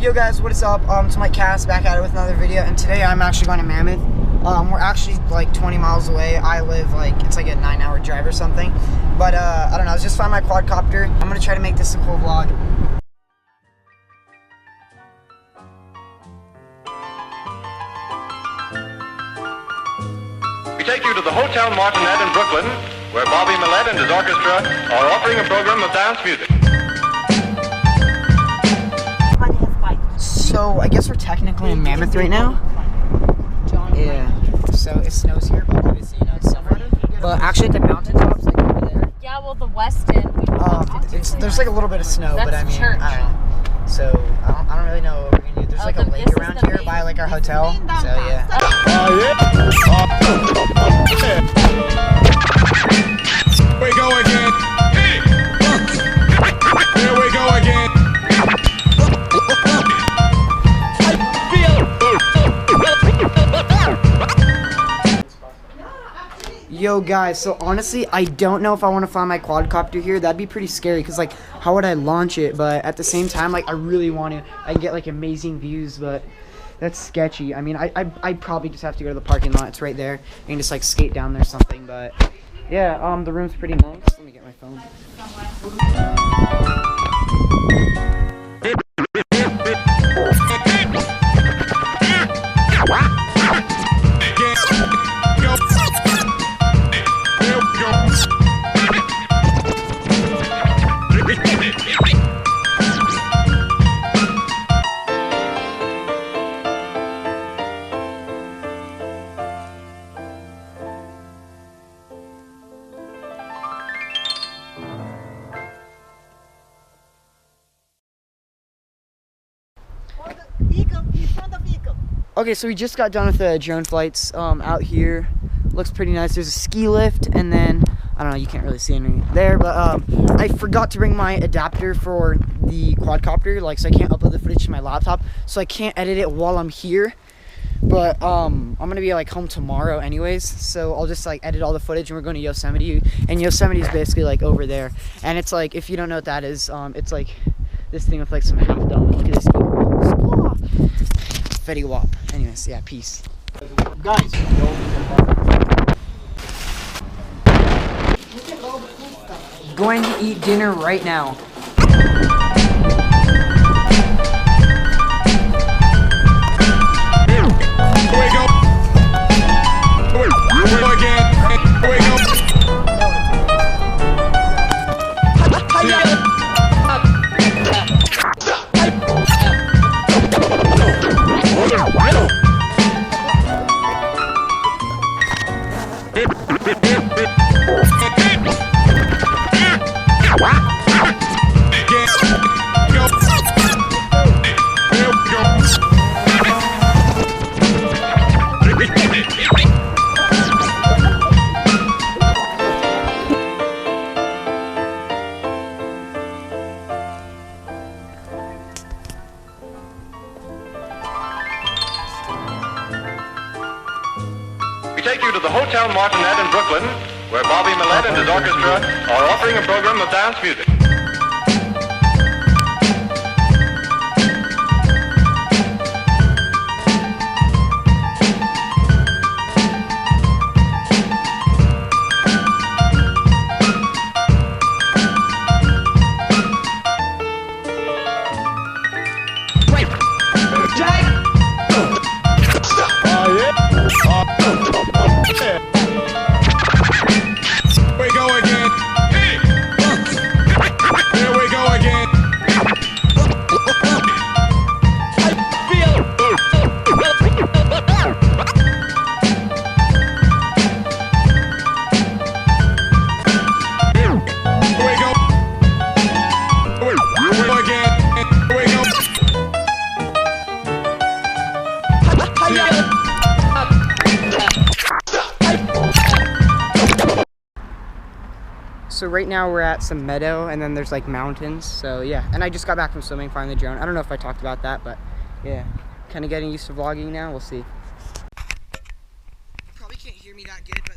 Yo guys, what is up? It's Mike Cass back at it with another video, and today I'm actually going to Mammoth. We're actually like 20 miles away. I live like, it's like a 9-hour drive or something. But I don't know, I was just flying my quadcopter. I'm gonna try to make this a cool vlog. We take you to the Hotel Martinet in Brooklyn, where Bobby Millett and his orchestra are offering a program of dance music. So I guess we're technically in Mammoth right now. Yeah. So it snows here, but obviously you know it's summer. But actually at the mountaintops, like over there. Yeah, well the West End. There's like a little bit of snow, but I mean, church. I don't know. So I don't really know what we're gonna do. There's like a lake around here by like our hotel. So yeah. We go again. Here we go again. Yo guys, so honestly, I don't know if I want to fly my quadcopter here. That'd be pretty scary because like, how would I launch it? But at the same time, like I really want to. I can get like amazing views, but that's sketchy. I mean, I probably just have to go to the parking lot. It's right there. I can just like skate down there or something. But yeah, the room's pretty nice. Let me get my phone. Okay, so we just got done with the drone flights out here. Looks pretty nice. There's a ski lift, and then I don't know, you can't really see any there, but I forgot to bring my adapter for the quadcopter, like, so I can't upload the footage to my laptop, so I can't edit it while I'm here. But I'm gonna be like home tomorrow anyways, so I'll just like edit all the footage, and we're going to Yosemite, and Yosemite is basically like over there, and it's like, if you don't know what that is, it's like this thing with like some half dome. Look at this. Fetty Wap. Anyways, yeah, peace. Guys. Going to eat dinner right now. Here we go. Here we go again. Here we go. We take you to the Hotel Martinet in Brooklyn, where Bobby Millett and his orchestra are offering a program of dance music. We go again. Here we go again. So right now we're at some meadow, and then there's like mountains. So yeah, and I just got back from swimming, flying the drone. I don't know if I talked about that, but yeah, kind of getting used to vlogging now. We'll see. You probably can't hear me that good, but